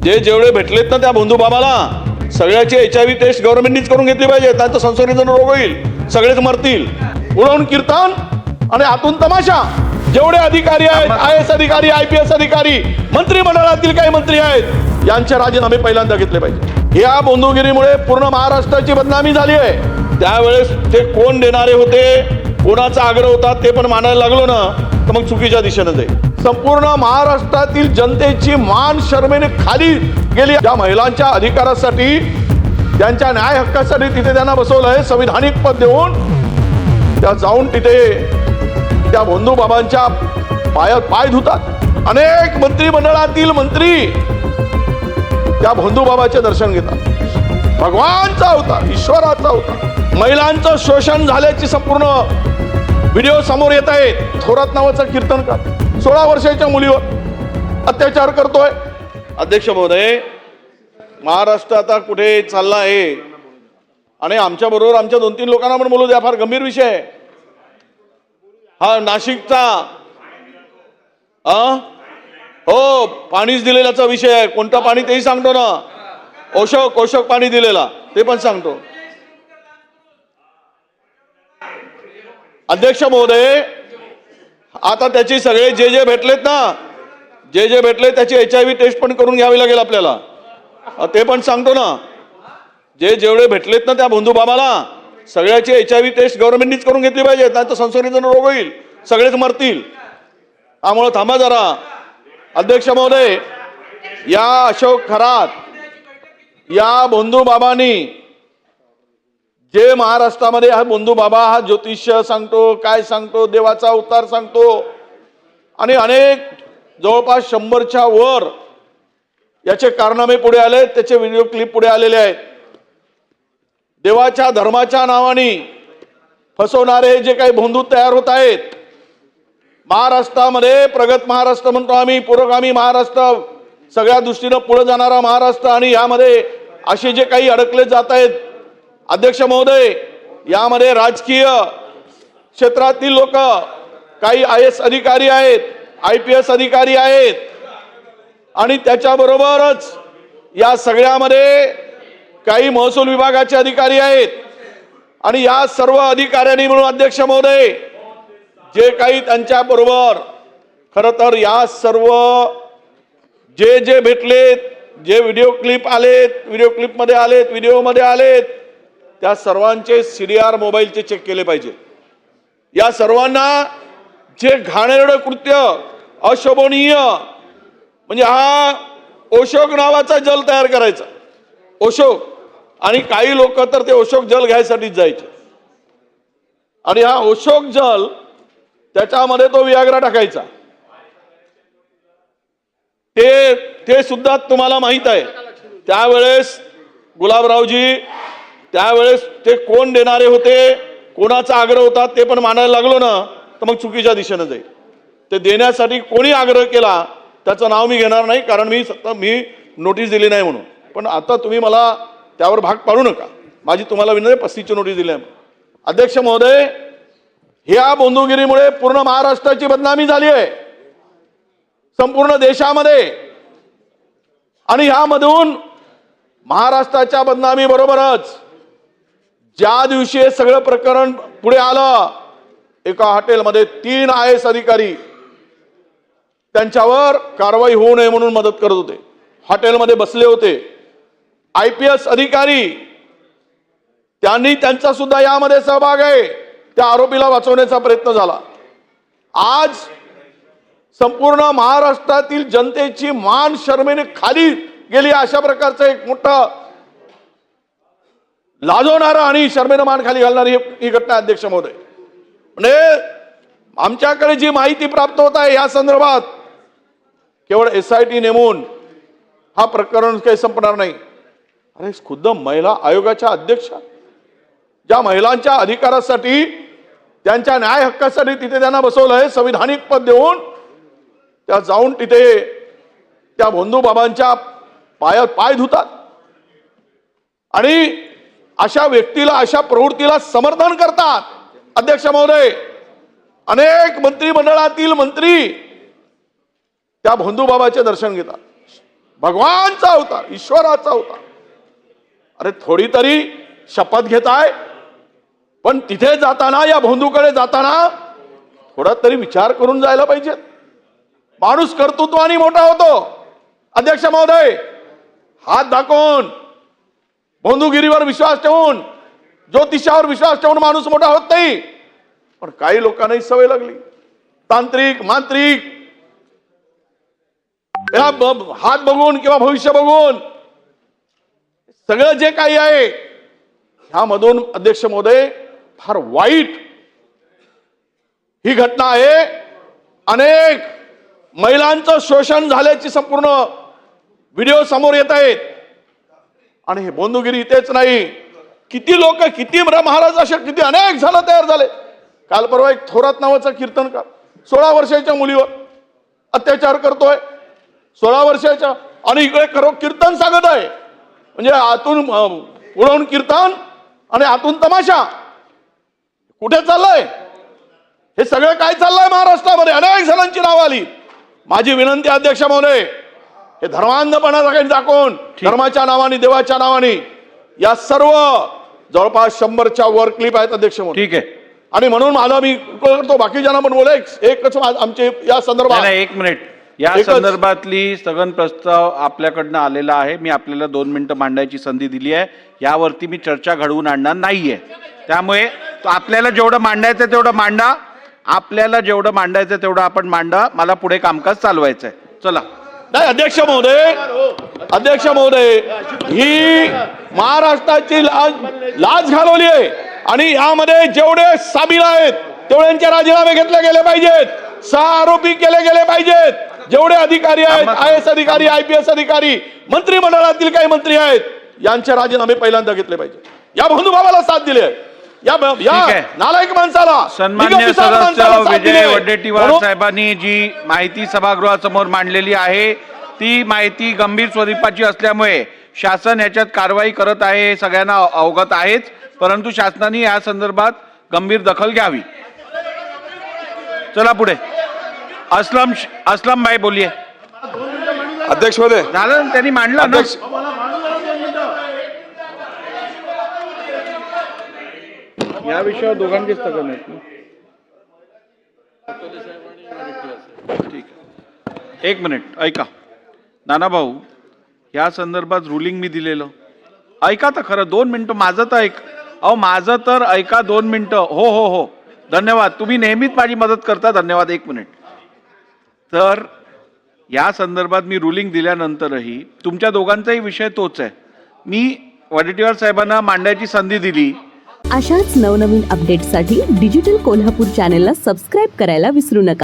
जेवढे भेटलेत ना त्या बंधुबाबाला सगळ्याची HIV टेस्ट गव्हर्नमेंटनीच करून घेतली पाहिजे, नाही तर संसर्गजन्य रोग होईल, सगळेच मरतील. उडवून कीर्तन आणि आतून तमाशा. जेवढे अधिकारी आहेत, IAS अधिकारी, IPS अधिकारी, मंत्रिमंडळातील काही मंत्री आहेत, यांचे राजीनामे पहिल्यांदा घेतले पाहिजे. या बंधुगिरीमुळे पूर्ण महाराष्ट्राची बदनामी झाली आहे. त्यावेळेस ते कोण देणारे होते, कोणाचा आग्रह होता ते पण मानायला लागलो ना तर मग चुकीच्या दिशेने जाईल. संपूर्ण महाराष्ट्रातील जनतेची मान शर्मेने खाली गेली. ज्या महिलांच्या अधिकारासाठी, त्यांच्या न्याय हक्कासाठी तिथे त्यांना बसवलंय संविधानिक पद देऊन, त्या जाऊन तिथे त्या बंधुबाबांच्या पायात पाय धुतात. अनेक मंत्रिमंडळातील मंत्री त्या बंधुबाबाचे दर्शन घेतात. भगवानचा होता, ईश्वराचा होता. महिलांचं शोषण झाल्याची संपूर्ण व्हिडिओ समोर येत आहेत. थोरात नावाचा कीर्तनकार 16 वर्षाच्या मुलीवर अत्याचार करतोय. अध्यक्ष महोदय, महाराष्ट्र आता कुठे चालला आहे आणि आमच्या बरोबर आमच्या 2-3 लोकांना पण बोलू द्या. फार गंभीर विषय आहे हा. नाशिकचा हो पाणीच दिलेल्याचा विषय आहे. कोणतं पाणी तेही सांगतो ना. ओशोक पाणी दिलेला ते पण सांगतो. अध्यक्ष महोदय, आता त्याची सगळे जे भेटलेत ना, जे भेटले त्याची HIV टेस्ट पण करून घ्यावी लागेल आपल्याला, ते पण सांगतो ना. जेवढे भेटलेत ना त्या बंधुबाबाला सगळ्याची HIV टेस्ट गव्हर्नमेंटनीच करून घेतली पाहिजे, नाही तर संसर्गजन्य रोग होईल, सगळेच मरतील. त्यामुळे थांबा जरा. अध्यक्ष महोदय, या अशोक खरात या बंधुबाबांनी जे महाराष्ट्रामध्ये हा बंधुबाबा हा ज्योतिष्य सांगतो, काय सांगतो, देवाचा अवतार सांगतो आणि अनेक जवळपास 100च्या वर याचे कारनामे पुढे आले, त्याचे व्हिडिओ क्लिप पुढे आलेले आहेत. देवाच्या धर्माच्या नावाने फसवणारे जे काही बंधू तयार होत आहेत महाराष्ट्रामध्ये, प्रगत महाराष्ट्र म्हणतो आम्ही, पुरोगामी महाराष्ट्र, सगळ्या दृष्टीनं पुढे जाणारा महाराष्ट्र, आणि यामध्ये असे जे काही अडकले जात आहेत. अध्यक्ष महोदय, यामध्ये राजकीय क्षेत्रातील लोक, काही IAS अधिकारी आहेत, IPS अधिकारी आहेत आणि त्याच्याबरोबरच या सगळ्यामध्ये काही महसूल विभागाचे अधिकारी आहेत. आणि या सर्व अधिकाऱ्यांनी मिळून अध्यक्ष महोदय जे काही त्यांच्या बरोबर खरं तर या सर्व जे भेटलेत, जे व्हिडिओ क्लिप आलेत, व्हिडिओ क्लिपमध्ये आलेत, व्हिडिओमध्ये आलेत, त्या सर्वांचे CDR मोबाईलचे चेक केले पाहिजे. या सर्वांना जे घाणेरडं कृत्य, अशोभनीय, म्हणजे हा ओशोक नावाचा जल तयार करायचा, ओशोक, आणि काही लोक तर ते ओशोक जल घ्यायसाठीच जायचे. आणि हा ओशोक जल त्याच्यामध्ये तो वियाग्रा टाकायचा. ते सुद्धा तुम्हाला माहित आहे. त्यावेळेस गुलाबरावजी, त्यावेळेस ते कोण देणारे होते, कोणाचा आग्रह होता ते पण मानायला लागलो ना तर मग चुकीच्या दिशेने जाईल. ते देण्यासाठी कोणी आग्रह केला त्याचं नाव मी घेणार नाही, कारण मी नोटीस दिली नाही म्हणून. पण आता तुम्ही मला त्यावर भाग पाडू नका. माझी तुम्हाला विनंती, 35ची नोटीस दिली आहे. अध्यक्ष महोदय, ह्या बंधुगिरीमुळे पूर्ण महाराष्ट्राची बदनामी झाली आहे संपूर्ण देशामध्ये. आणि ह्यामधून महाराष्ट्राच्या बदनामी बरोबरच ज्या दिवशी हे सगळं प्रकरण पुढे आलं, एका हॉटेलमध्ये 3 IAS अधिकारी त्यांच्यावर कारवाई होऊ नये म्हणून मदत करत होते, हॉटेलमध्ये बसले होते. IPS अधिकारी त्यांनी त्यांचा सुद्धा यामध्ये सहभाग आहे. त्या आरोपीला वाचवण्याचा प्रयत्न झाला. आज संपूर्ण महाराष्ट्रातील जनतेची मान शर्मेने खाली गेली. अशा प्रकारचं एक मोठं लाजवणारं आणि शर्मेनं मान खाली घालणारी ही घटना अध्यक्ष महोदय. म्हणजे आमच्याकडे जी माहिती प्राप्त होत आहे या संदर्भात, केवळ SIT नेमून हा प्रकरण काही संपणार नाही. अरे खुद्द महिला आयोगाच्या अध्यक्षा, ज्या महिलांच्या अधिकारासाठी, त्यांच्या न्याय हक्कासाठी तिथे त्यांना बसवलंय संविधानिक पद देऊन, त्या जाऊन तिथे त्या बंधुबाबांच्या पायात पाय धुतात आणि अशा व्यक्तीला, अशा प्रवृत्तीला समर्थन करतात. अध्यक्ष महोदय, अनेक मंत्रिमंडळातील मंत्री त्या बंधुबाबाचे दर्शन घेतात. भगवानचा अवतार, ईश्वराचा अवतार. अरे थोडी तरी शपथ घेताय, पण तिथे जाताना, या भोंदूकडे जाताना थोडा तरी विचार करून जायला पाहिजे. माणूस कर्तृत्वाने मोठा होतो. अध्यक्ष महोदय, हात दाखवून, भोंदूगिरीवर विश्वास ठेवून, ज्योतिषावर विश्वास ठेवून माणूस मोठा होत नाही. पण काही लोकांनाही सवय लागली, तांत्रिक मांत्रिक हात बघून किंवा भविष्य बघून सगळं जे काही आहे ह्यामधून अध्यक्ष महोदय फार वाईट ही घटना आहे. अनेक महिलांचं शोषण झाल्याची संपूर्ण व्हिडिओ समोर येत आहेत. आणि हे भोंदूगिरी इथेच नाही, किती लोक, किती महाराज असे किती अनेक जण तयार झाले. काल परवा एक थोरात नावाचा कीर्तनकार 16 वर्षाच्या मुलीवर अत्याचार करतोय, 16 वर्षाच्या, आणि इकडे खरो कीर्तन सांगत आहे. म्हणजे आतून उडवून कीर्तन आणि आतून तमाशा. कुठे चाललंय हे सगळं? काय चाललंय महाराष्ट्रामध्ये? अनेक जणांची नावं आली. माझी विनंती अध्यक्ष महोदय, हे धर्मांधपणा दाखवून, धर्माच्या नावाने, देवाच्या नावाने, या सर्व जवळपास 100च्या वर क्लिप आहेत अध्यक्ष महोदय. ठीक आहे. आणि म्हणून मला मी करतो, बाकीच्यांना पण बोला, एकच आमचे या संदर्भात. एक मिनिट, या संदर्भातली स्थगन प्रस्ताव आपल्याकडनं आलेला आहे. मी आपल्याला 2 मिनिटं मांडायची संधी दिली आहे. यावरती मी चर्चा घडवून आणणार नाहीये. त्यामुळे आपल्याला जेवढं मांडायचं तेवढं मांडा, आपल्याला जेवढं मांडायचं तेवढं आपण मांडा. मला पुढे कामकाज चालवायचंय. चला. नाही अध्यक्ष महोदय, ही महाराष्ट्राची लाज घालवली आहे. आणि यामध्ये जेवढे सामील आहेत तेवढ्यांचे राजीनामे घेतले गेले पाहिजेत. 6 आरोपी केले गेले पाहिजेत. जेवढे अधिकारी आहेत, IAS अधिकारी, IPS अधिकारी, मंत्रिमंडळातील काही मंत्री आहेत, यांचे राजीनामे पहिल्यांदा घेतले पाहिजे. या भोंदूभावाला साथ दिली आहे, या नालायक माणसाला. सन्मान्य सदस्य विजय वडेट्टीवार साहेबांनी जी माहिती सभागृहासमोर मांडलेली आहे ती माहिती गंभीर स्वरूपाची असल्यामुळे शासन याच्यात कारवाई करत आहे, हे सगळ्यांना अवगत आहेच. परंतु शासनाने या संदर्भात गंभीर दखल घ्यावी. चला पुढे. असलम भाई बोलिए. अध्यक्ष महोदय, झालं, त्यांनी मांडलं ना. या विषयावर दोघांचे स्थगन आहेत. ठीक आहे, 1 मिनिट ऐका. नाना भाऊ, या संदर्भात रुलिंग मी दिलेलं ऐका तर खरं. 2 मिनिटं माझं तर ऐक. अहो माझं तर ऐका 2 मिनिटं. हो हो हो, धन्यवाद. तुम्ही नेहमीच माझी मदत करता. धन्यवाद. 1 मिनिट. तर या संदर्भात मी रुलिंग दिल्यानंतरही तुमच्या दोघांचाही विषय तोच आहे. मी वडेट्टीवार साहेबांना मांडायची संधी दिली. अशाच नवनवीन अपडेट्ससाठी डिजिटल कोल्हापूर चॅनेलला सबस्क्राईब करायला विसरू नका.